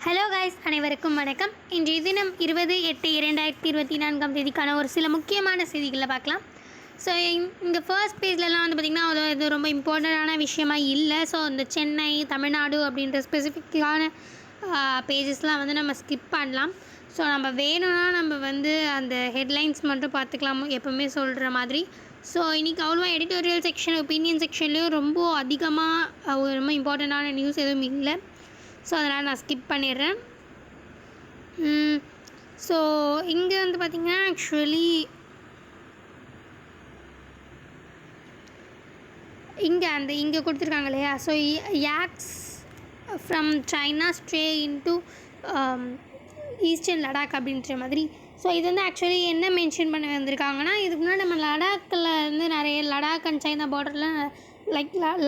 Hello guys, அனைவருக்கும் வணக்கம். இன்றைய தினம் 20/8/2024 ஒரு சில முக்கியமான செய்திகளை பார்க்கலாம். ஸோ இங்கே ஃபர்ஸ்ட் பேஜ்லலாம் வந்து பார்த்திங்கன்னா அது ரொம்ப இம்பார்ட்டண்ட்டான விஷயமா இல்லை. ஸோ இந்த சென்னை, தமிழ்நாடு அப்படின்ற ஸ்பெசிஃபிக்கான பேஜஸ்லாம் வந்து நம்ம ஸ்கிப் பண்ணலாம். ஸோ நம்ம வேணும்னா நம்ம வந்து அந்த ஹெட்லைன்ஸ் மட்டும் பார்த்துக்கலாம், எப்போவுமே சொல்கிற மாதிரி. ஸோ இன்றைக்கி அவ்வளோவா எடிட்டோரியல் செக்ஷன், ஒப்பீனியன் செக்ஷன்லேயும் ரொம்ப அதிகமாக ரொம்ப இம்பார்ட்டண்ட்டான நியூஸ் எதுவும் இல்லை. ஸோ அதனால் நான் ஸ்கிப் பண்ணிடுறேன். ஸோ இங்கே வந்து பார்த்திங்கன்னா ஆக்சுவலி இங்கே கொடுத்துருக்காங்க இல்லையா. So yaks from China stray into eastern Ladakh அப்படின்ற மாதிரி. ஸோ இது வந்து ஆக்சுவலி என்ன மென்ஷன் பண்ண வந்திருக்காங்கன்னா, இதுக்கு முன்னாடி நம்ம லடாக்கில் வந்து நிறைய லடாக் அண்ட் சைனா பார்டரில்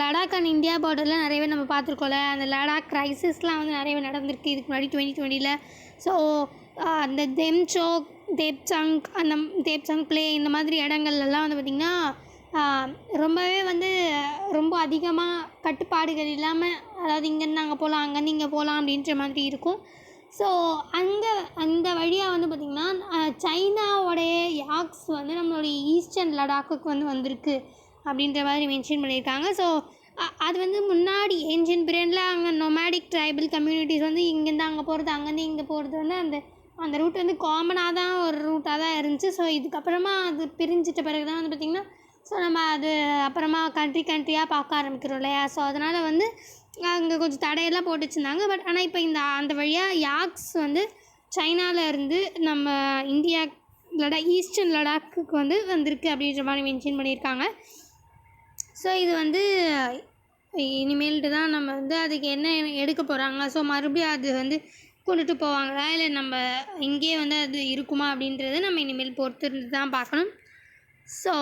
லடாக் அண்ட் இந்தியா பார்டரில் நிறையவே நம்ம பார்த்துருக்கோம்ல. அந்த லடாக் க்ரைசிஸ்லாம் வந்து நிறையவே நடந்திருக்கு இதுக்கு முன்னாடி 2020. ஸோ அந்த தெம்சோக், தேப்சங் ப்ளே இந்த மாதிரி இடங்கள்லாம் வந்து பார்த்திங்கன்னா ரொம்பவே வந்து ரொம்ப அதிகமாக கட்டுப்பாடுகள் இல்லாமல், அதாவது இங்கேருந்து அங்கே போகலாம், அங்கேருந்து இங்கே போகலாம் அப்படின்ற மாதிரி இருக்கும். ஸோ அந்த வழியாக வந்து பார்த்திங்கன்னா சைனாவோடைய யாக்ஸ் வந்து நம்மளுடைய ஈஸ்டர்ன் லடாக்குக்கு வந்திருக்கு அப்படின்ற மாதிரி மென்ஷன் பண்ணியிருக்காங்க. ஸோ அது வந்து முன்னாடி ஏன்ஷியன்ட் பீரியடில் அங்கே நொமேடிக் ட்ரைபல் கம்யூனிட்டிஸ் வந்து இங்கேருந்து அங்கே போகிறது, அங்கேருந்து இங்கே போகிறது வந்து அந்த ரூட் வந்து காமனாக தான் ஒரு ரூட்டாக தான் இருந்துச்சு. ஸோ இதுக்கப்புறமா அது பிரிஞ்சிட்ட பிறகு தான் வந்து பார்த்திங்கன்னா ஸோ நம்ம அது அப்புறமா கண்ட்ரியாக பார்க்க ஆரம்பிக்கிறோம் இல்லையா. ஸோ அதனால் வந்து அங்கே கொஞ்சம் தடையெல்லாம் போட்டு வச்சுருந்தாங்க. பட் ஆனால் இப்போ அந்த வழியாக யாக்ஸ் வந்து சைனாவிலேருந்து நம்ம இந்தியா ஈஸ்டர்ன் லடாக்குக்கு வந்திருக்கு அப்படின்ற மாதிரி மென்ஷன் பண்ணியிருக்காங்க. ஸோ இது வந்து இனிமேல்ட்டு தான் நம்ம வந்து அதுக்கு என்ன எடுக்க போகிறாங்க, ஸோ மறுபடியும் அது வந்து கொண்டுட்டு போவாங்களா இல்லை நம்ம இங்கேயே வந்து அது இருக்குமா அப்படின்றத நம்ம இனிமேல் பொறுத்து தான் பார்க்கணும். ஸோ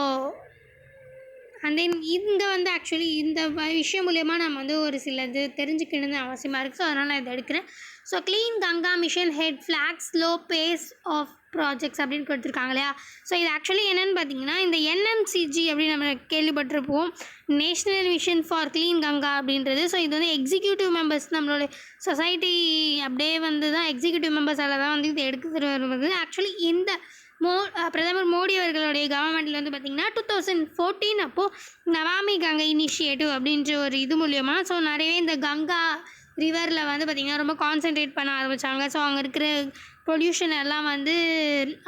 அண்ட் தென் இங்கே வந்து ஆக்சுவலி இந்த விஷயம் மூலயமா நம்ம வந்து ஒரு சிலது தெரிஞ்சுக்கணுன்னு அவசியமாக இருக்குது. ஸோ அதனால் நான் இதை எடுக்கிறேன். So clean Ganga mission head flags slow pace of projects அப்படின்னு கொடுத்துருக்காங்க இல்லையா. ஸோ இது ஆக்சுவலி என்னென்னு பார்த்தீங்கன்னா, இந்த என்எம்சிஜி அப்படின்னு நம்ம கேள்விப்பட்டிருப்போம், national mission for clean Ganga அப்படின்றது. ஸோ இது வந்து எக்ஸிக்யூட்டிவ் மெம்பர்ஸ், நம்மளோட சொசைட்டி அப்படியே வந்து தான் எக்ஸிக்யூட்டிவ் மெம்பர்ஸால் தான் வந்து இதை எடுத்துகிட்டு வருவது. ஆக்சுவலி இந்த பிரதமர் மோடி அவர்களுடைய கவர்மெண்ட்டில் வந்து பார்த்திங்கன்னா 2014 அப்போது நமாமி கங்கை இனிஷியேட்டிவ் அப்படின்ற ஒரு இது மூலியமாக ஸோ நிறையவே இந்த கங்கா ரிவரில் வந்து பார்த்திங்கன்னா ரொம்ப கான்சென்ட்ரேட் பண்ண ஆரம்பித்தாங்க. ஸோ அங்கே இருக்கிற பொல்யூஷன் எல்லாம் வந்து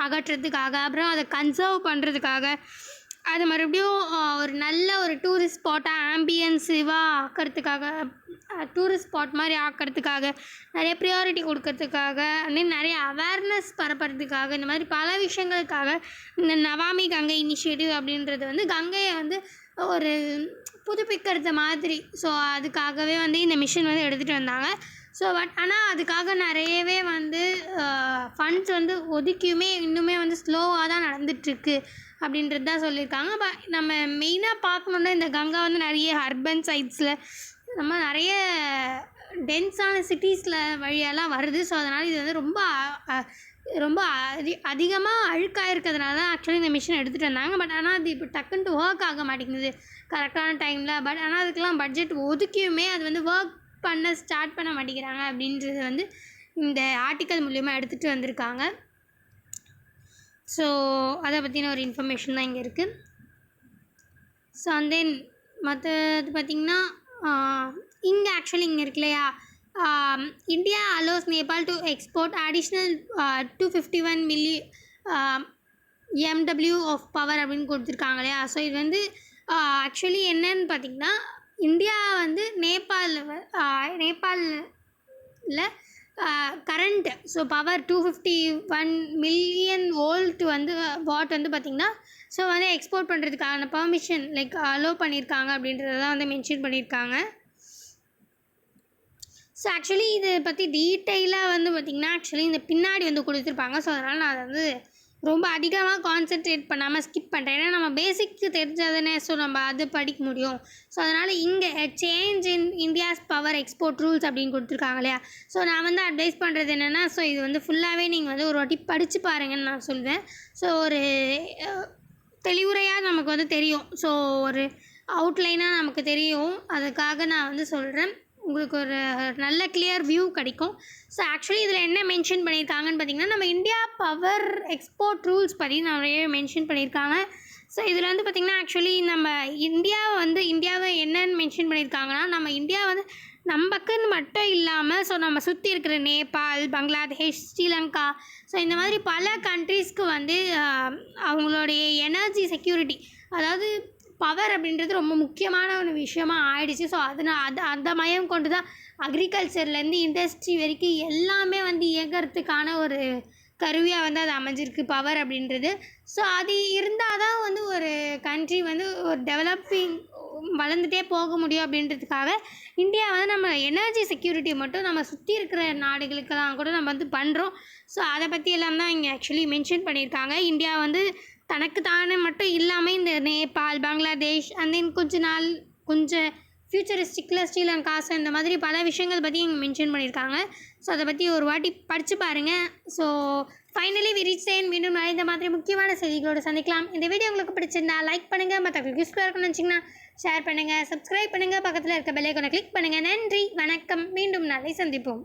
அகற்றுறதுக்காக, அப்புறம் அதை கன்சர்வ் பண்ணுறதுக்காக, அது மறுபடியும் ஒரு நல்ல ஒரு டூரிஸ்ட் ஸ்பாட்டாக ஆம்பியன்ஸிவாக ஆக்கிறதுக்காக, டூரிஸ்ட் ஸ்பாட் மாதிரி ஆக்கிறதுக்காக, நிறைய ப்ரியாரிட்டி கொடுக்கறதுக்காக, நிறைய அவேர்னஸ் பரப்புறதுக்காக, இந்த மாதிரி பல விஷயங்களுக்காக இந்த நமாமி கங்கை இனிஷியேட்டிவ் அப்படின்றது வந்து கங்கையை வந்து ஒரு புதுப்பிக்கிறது மாதிரி. ஸோ அதுக்காகவே வந்து இந்த மிஷன் வந்து எடுத்துகிட்டு வந்தாங்க. ஸோ பட் ஆனால் அதுக்காக நிறையவே வந்து ஃபண்ட்ஸ் வந்து ஒதுக்கியுமே இன்னுமே வந்து ஸ்லோவாக தான் நடந்துகிட்ருக்கு அப்படின்றது தான் சொல்லியிருக்காங்க. பட் நம்ம மெயினாக பார்க்கணுன்னா இந்த கங்கா வந்து நிறைய அர்பன் சைட்ஸில் நம்ம நிறைய டென்ஸான சிட்டிஸில் வழியெல்லாம் வருது. ஸோ அதனால் இது வந்து ரொம்ப அதிகமாக அழுக்காக இருக்கிறதுனால தான் ஆக்சுவலி இந்த மிஷின் எடுத்துகிட்டு வந்தாங்க. பட் ஆனால் அது இப்போ டக்குன்ட்டு ஒர்க் ஆக மாட்டேங்குது கரெக்டான டைமில். பட் ஆனால் அதுக்கெலாம் பட்ஜெட் ஒதுக்கியுமே அது வந்து ஒர்க் பண்ண ஸ்டார்ட் பண்ண மாட்டேங்கிறாங்க அப்படின்றது வந்து இந்த ஆர்டிக்கல் மூலிமா எடுத்துகிட்டு வந்திருக்காங்க. ஸோ அதை பற்றின ஒரு இன்ஃபர்மேஷன் தான் இங்கே இருக்குது. ஸோ அண்ட் தென் மற்றது பார்த்திங்கன்னா இங்கே ஆக்சுவலி இங்கே இருக்கு இல்லையா, India allows Nepal to export additional 251 million MW of power அப்படின்னு கொடுத்துருக்காங்க இல்லையா. ஸோ இது வந்து ஆக்சுவலி என்னன்னு பார்த்திங்கன்னா, இந்தியா வந்து நேபாளில் current so power 251 million volt watt வந்து பார்த்திங்கன்னா ஸோ வந்து எக்ஸ்போர்ட் பண்ணுறதுக்கான பர்மிஷன் அலோவ் பண்ணியிருக்காங்க அப்படின்றதான் வந்து மென்ஷன் பண்ணியிருக்காங்க. ஸோ ஆக்சுவலி இதை பற்றி டீட்டெயிலாக வந்து பார்த்திங்கன்னா ஆக்சுவலி இந்த பின்னாடி வந்து கொடுத்துருப்பாங்க. ஸோ அதனால் நான் அதை வந்து ரொம்ப அதிகமாக கான்சென்ட்ரேட் பண்ணாமல் ஸ்கிப் பண்ணுறேன். ஏன்னா நம்ம பேசிக்கு தெரிஞ்சதுனே, ஸோ நம்ம அது படிக்க முடியும். ஸோ அதனால் இங்கே change in India's power export rules அப்படின்னு கொடுத்துருக்காங்க இல்லையா. ஸோ நான் வந்து அட்வைஸ் பண்ணுறது என்னென்னா, ஸோ இது வந்து ஃபுல்லாகவே நீங்கள் வந்து ஒரு வாட்டி படித்து பாருங்கன்னு நான் சொல்வேன். ஸோ ஒரு தெளிவுரையாக நமக்கு வந்து தெரியும். ஸோ ஒரு அவுட்லைனாக நமக்கு தெரியும். அதுக்காக நான் வந்து சொல்கிறேன். உங்களுக்கு ஒரு நல்ல கிளியர் வியூ கிடைக்கும். ஸோ ஆக்சுவலி இதில் என்ன மென்ஷன் பண்ணியிருக்காங்கன்னு பார்த்தீங்கன்னா, நம்ம இந்தியா பவர் எக்ஸ்போர்ட் ரூல்ஸ் பற்றி நிறைய மென்ஷன் பண்ணியிருக்காங்க. ஸோ இதில் வந்து பார்த்திங்கன்னா ஆக்சுவலி நம்ம இந்தியாவை என்னன்னு மென்ஷன் பண்ணியிருக்காங்கன்னா, நம்ம இந்தியா வந்து நமக்குன்னு மட்டும் இல்லாமல் ஸோ நம்ம சுற்றி இருக்கிற நேபாள், பங்களாதேஷ், ஸ்ரீலங்கா, ஸோ இந்த மாதிரி பல கண்ட்ரீஸ்க்கு வந்து அவங்களுடைய எனர்ஜி செக்யூரிட்டி, அதாவது பவர் அப்படின்றது ரொம்ப முக்கியமான ஒரு விஷயமா ஆயிடுச்சு. ஸோ அந்த மையம் கொண்டு தான் அக்ரிகல்ச்சர்லேருந்து இண்டஸ்ட்ரி வரைக்கும் எல்லாமே வந்து இயங்கிறதுக்கான ஒரு கருவியாக வந்து அது அமைஞ்சிருக்கு பவர் அப்படின்றது. ஸோ அது இருந்தால் தான் வந்து ஒரு கண்ட்ரி வந்து ஒரு டெவலப்பிங் வளர்ந்துட்டே போக முடியும். அப்படின்றதுக்காக இந்தியா வந்து நம்ம எனர்ஜி செக்யூரிட்டி மட்டும் நம்ம சுற்றி இருக்கிற நாடுகளுக்கெல்லாம் கூட நம்ம வந்து பண்ணுறோம். ஸோ அதை பற்றி எல்லாம் தான் இங்கே ஆக்சுவலி மென்ஷன் பண்ணியிருக்காங்க. இந்தியா வந்து தனக்கு தானே மட்டும் இல்லாமல் இந்த நேபாள், பங்களாதேஷ் அண்ட் தென் கொஞ்சம் ஃப்யூச்சரிஸ்டிக்கில் ஸ்ரீலங்கா, ஸோ இந்த மாதிரி பல விஷயங்கள் பற்றி இங்கே மென்ஷன் பண்ணியிருக்காங்க. ஸோ அதை பற்றி ஒரு வாட்டி படித்து பாருங்கள். So finally we reach the மீண்டும் இந்த மாதிரி முக்கியமான செய்திகளோடு சந்திக்கலாம். இந்த வீடியோ உங்களுக்கு பிடிச்சிருந்தா லைக் பண்ணுங்கள், மற்றவங்களுக்கு யூஸ்ஃபுல்லாக இருக்குன்னு நினச்சிங்கன்னா ஷேர் பண்ணுங்கள், சப்ஸ்கிரைப் பண்ணுங்கள், பக்கத்தில் இருக்க பெல் ஐகானை கிளிக் பண்ணுங்கள். நன்றி, வணக்கம். மீண்டும் நாளை சந்திப்போம்.